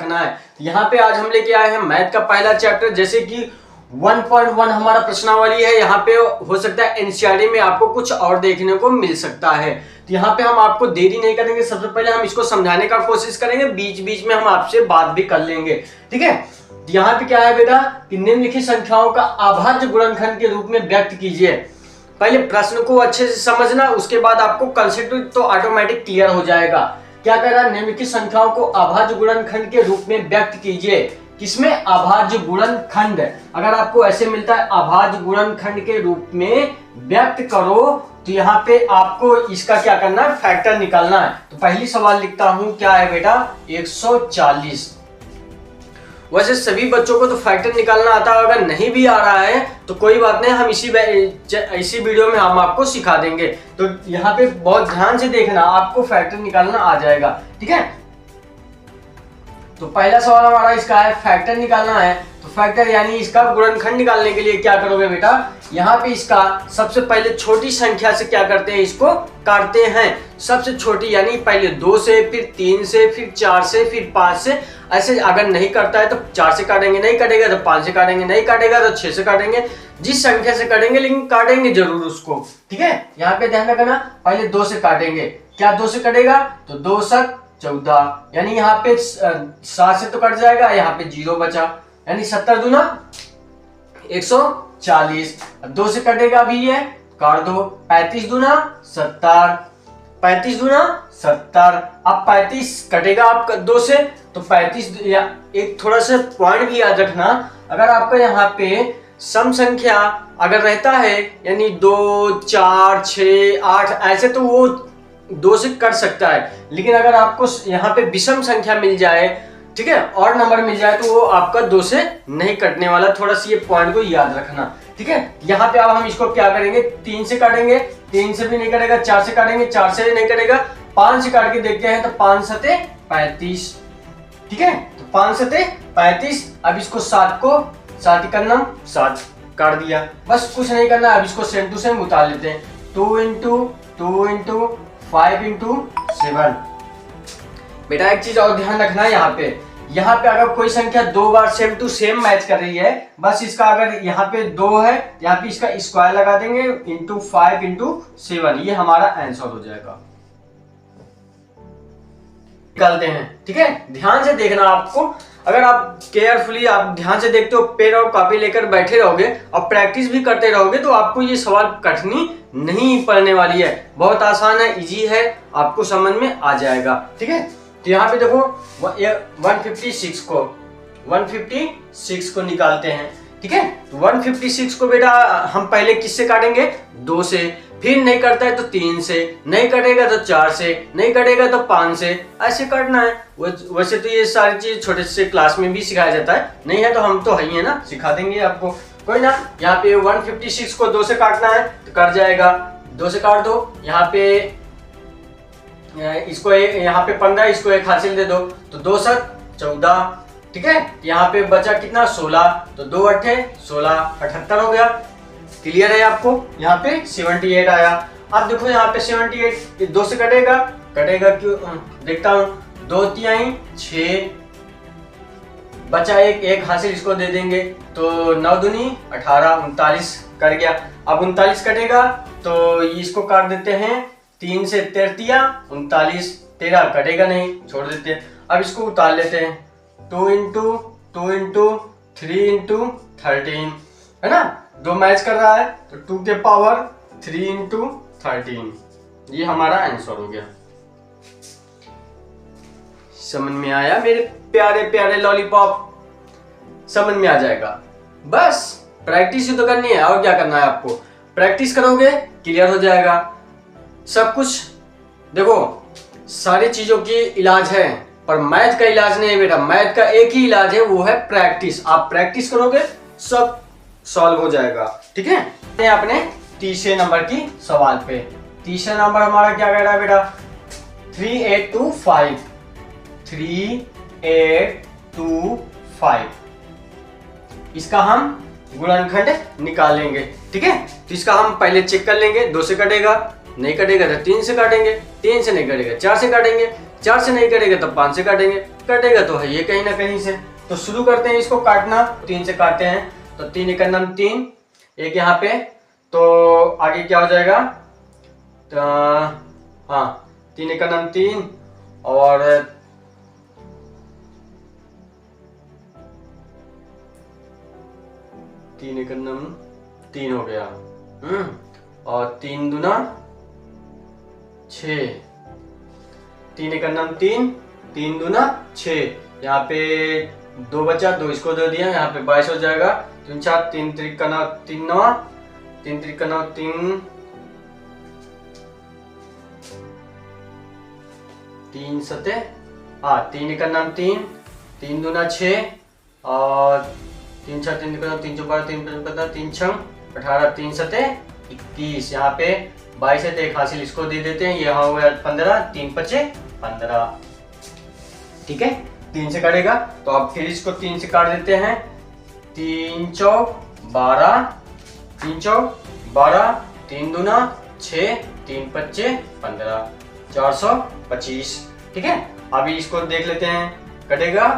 करना है। यहाँ पे आज हम लेके आए हैं मैथ का पहला चैप्टर, जैसे कि 1.1 हमारा प्रश्नावली है। यहाँ पे हो सकता है एनसीईआरटी में आपको कुछ और देखने को मिल सकता है। तो यहाँ पे हम आपको देरी नहीं करेंगे, सबसे पहले हम इसको समझाने का कोशिश करेंगे, बीच बीच में हम आपसे बात भी कर लेंगे, ठीक है। यहाँ पे क्या है बेटा कि निम्नलिखित संख्याओं का अभाज्य गुणनखंड के रूप में व्यक्त कीजिए। पहले प्रश्न को अच्छे से समझना, उसके बाद आपको कंसेप्ट तो ऑटोमेटिक क्लियर हो जाएगा। क्या कह रहा है, निम्नलिखित संख्याओं को अभाज्य गुणनखंड के रूप में व्यक्त कीजिए। किसमें? अभाज्य गुणनखंड। अगर आपको ऐसे मिलता है अभाज्य गुणनखंड के रूप में व्यक्त करो, तो यहाँ पे आपको इसका क्या करना है, फैक्टर निकालना है। तो पहली सवाल लिखता हूं, क्या है बेटा 140। वैसे सभी बच्चों को तो फैक्टर निकालना आता है, अगर नहीं भी आ रहा है तो कोई बात नहीं, हम इसी वीडियो में हम आपको सिखा देंगे। तो यहाँ पे बहुत ध्यान से देखना, आपको फैक्टर निकालना आ जाएगा, ठीक है। तो पहला सवाल हमारा इसका है, फैक्टर निकालना है। तो फैक्टर यानी इसका गुणनखंड निकालने के लिए क्या करोगे बेटा, यहाँ पे इसका सबसे पहले छोटी संख्या से क्या करते हैं, इसको काटते हैं। सबसे छोटी यानी पहले 2 से, फिर 3 से, फिर 4 से, फिर 5 से। ऐसे अगर नहीं करता है तो 4 से काटेंगे, नहीं कटेगा तो 5 से काटेंगे, नहीं काटेगा तो 6 से काटेंगे, जिस संख्या से काटेंगे, लेकिन काटेंगे जरूर उसको, ठीक है। यहाँ पे ध्यान रखना, पहले 2 से काटेंगे। क्या 2 से कटेगा, तो 2 7 14, यानी यहाँ पे 7 से तो कट जाएगा, यहाँ पे 0 बचा, यानी 70 दूना 140। 2 से कटेगा भी ये, काट दो। 35 दूना 70, 35 दूना 70। अब 35 कटेगा आपका 2 से, तो 35 या एक थोड़ा सा पॉइंट भी याद रखना, अगर आपका यहाँ पे सम संख्या अगर रहता है, यानी 2 4 6 8 ऐसे, तो वो 2 से कट सकता है। लेकिन अगर आपको यहाँ पे विषम संख्या मिल जाए, ठीक है, और नंबर मिल जाए, तो वो आपका 2 से नहीं कटने वाला। थोड़ा सा ये पॉइंट को याद रखना, ठीक है। यहाँ पे अब हम इसको क्या करेंगे, 3 से काटेंगे, 3 से भी नहीं कटेगा। 4 से काटेंगे, 4 से नहीं कटेगा। 5 से काट के देखते हैं, तो 5 सते 35, ठीक है। तो 5 सते 35। अब इसको 7 को 7 करना 7 काट दिया, बस कुछ नहीं करना। अब इसको सेम टू सेम उतार लेते हैं, 2 × 2 × 5 × 7। बेटा एक चीज और ध्यान रखना है, यहाँ पे अगर कोई संख्या 2 बार सेम टू सेम मैच कर रही है, बस इसका अगर यहाँ पे 2 है, यहाँ पे इसका स्क्वायर लगा देंगे, × 5 × 7, ये हमारा आंसर हो जाएगा। निकालते हैं, ठीक है। ध्यान से देखना, आपको अगर आप केयरफुली आप ध्यान से देखते हो, पेन और कॉपी लेकर बैठे रहोगे और प्रैक्टिस भी करते रहोगे, तो आपको ये सवाल कठिनी नहीं पड़ने वाली है। बहुत आसान है, इजी है, आपको समझ में आ जाएगा, ठीक है। तो यहाँ पे देखो 156 को निकालते हैं, ठीक है। तो 156 को बेटा हम पहले किससे काटेंगे, 2 से, फिर नहीं करता है तो 3 से, नहीं कटेगा तो 4 से, नहीं कटेगा तो 5 से, ऐसे काटना है। वैसे तो ये सारी चीज छोटे से क्लास में भी सिखाया जाता है, नहीं है तो हम तो है ही है ना, सिखा देंगे आपको, कोई ना। यहाँ पे 156 को 2 से काटना है, तो कट जाएगा, 2 से काट दो। यहाँ पे इसको यहाँ पे 15, इसको 1 हासिल दे दो, तो 2 7 14, ठीक है। यहाँ पे बचा कितना, 16, तो 2 8 16, 78 हो गया। क्लियर है आपको? यहाँ पे 78 आया। अब देखो यहाँ पे 78 2 से कटेगा क्यों, देखता हूँ, 2 3 6 बचा 1 हासिल, इसको दे देंगे, तो 9 दूनी 18, 39 कट गया। अब 39 कटेगा, तो इसको काट देते हैं, 3 से 33 39, 13 कटेगा नहीं, छोड़ देते हैं। अब इसको उतार लेते हैं, 2 × 2 × 3 × 13, है ना, 2 मैच कर रहा है, तो 2 के पावर 3 × 13, ये हमारा आंसर हो गया। समझ में आया मेरे प्यारे प्यारे लॉलीपॉप? समझ में आ जाएगा, बस प्रैक्टिस ही तो करनी है, और क्या करना है आपको, प्रैक्टिस करोगे क्लियर हो जाएगा सब कुछ। देखो सारी चीजों की इलाज है, पर मैथ का इलाज नहीं है बेटा, मैथ का एक ही इलाज है, वो है प्रैक्टिस। आप प्रैक्टिस करोगे सब सॉल्व हो जाएगा, ठीक है। अपने तीसरे नंबर की सवाल पे, तीसरा नंबर हमारा क्या कह रहा है बेटा, 3825, 3825, इसका हम गुणनखंड निकालेंगे, ठीक है। तो इसका हम पहले चेक कर लेंगे, 2 से कटेगा, नहीं कटेगा तो 3 से काटेंगे, 3 से नहीं कटेगा 4 से काटेंगे, 4 से नहीं कटेगा तो 5 से काटेंगे, कटेगा तो है ये कहीं ना कहीं से। तो शुरू करते हैं इसको काटना। 3 से काटते हैं तो 3 एक नम 3, एक यहाँ पे, तो आगे क्या हो जाएगा, तो हाँ 3 एक नम 3 और 3 एक नम 3 हो गया। और 3 दूना 6, 3 एक नम 3, 3 दूना 6, यहाँ पे 2 बचा, 2 इसको दे दिया, यहाँ पे 22 हो जाएगा। 3 4, 3 त्रिक का 9, 3 9, 3 त्रिक का 9, 3 सते, हाँ 3 एक नाम 3, 3 दूना 6 और 3 6, 3 का 3 12, 3 15, 3 6 18, 3 सते 21, यहाँ पे 22 है तो एक हासिल इसको दे देते हैं, यहाँ हो गया 15, 3 5 15, ठीक है। 3 से काटेगा तो अब फिर इसको 3 से काट देते हैं। 3 चौक 12, 3 चौक 12, 3 दूना 6, 3 5 15, 425, ठीक है। अभी इसको देख लेते हैं कटेगा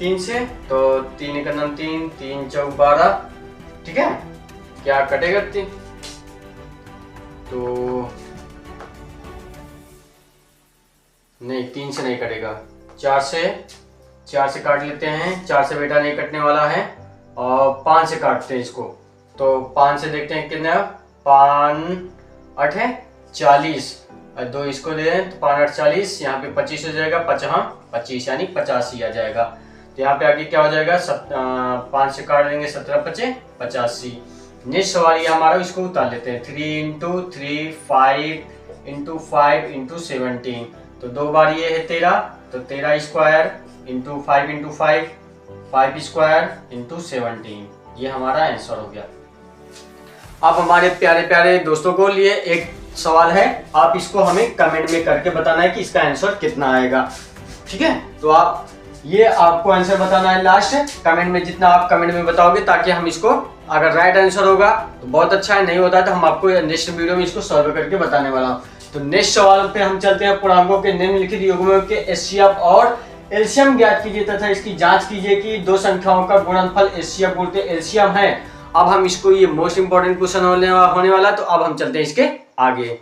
3 से, तो 3 एक नाम 3, 3 चौक 12, ठीक है। क्या कटेगा 3, तो नहीं 3 से नहीं कटेगा, 4 से काट लेते हैं। 4 से बेटा नहीं कटने वाला है और 5 से काटते हैं इसको, तो 5 से देखते हैं कितना, 5 8 है 40 और 2 इसको दे दें तो 5 8 40, यहाँ पे 25 हो जाएगा, 5 25 यानी 85 आ जाएगा। तो यहाँ पे आगे क्या हो जाएगा, 5 से काट देंगे 17 5 85। नेक्स्ट सवाल ये हमारा, इसको उतार लेते हैं। 3 × 3 5 × 5 × 17, तो 2 बार ये है 13, तो 13 स्क्वायर इंटू 5 × 5, 5 स्क्वायर इंटू 17, ये हमारा आंसर हो गया। अब हमारे प्यारे प्यारे दोस्तों को लिए एक सवाल है, आप इसको हमें कमेंट में करके बताना है कि इसका आंसर कितना आएगा, ठीक है। तो आप ये आपको आंसर बताना है लास्ट कमेंट में, जितना आप कमेंट में बताओगे, ताकि हम इसको, अगर राइट आंसर होगा तो बहुत अच्छा है, नहीं होता तो हम आपको नेक्स्ट वीडियो में इसको सॉल्व करके बताने वाला हूँ। तो नेक्स्ट सवाल पे हम चलते हैं। पूर्णांकों के निम्नलिखित युग्मों के एचसीएफ और एलसीएम ज्ञात कीजिए तथा इसकी जांच कीजिए कि दो संख्याओं का गुणनफल एचसीएफ गुणित एलसीएम है। अब हम इसको, ये मोस्ट इंपोर्टेंट क्वेश्चन होने वाला, तो अब हम चलते हैं इसके आगे।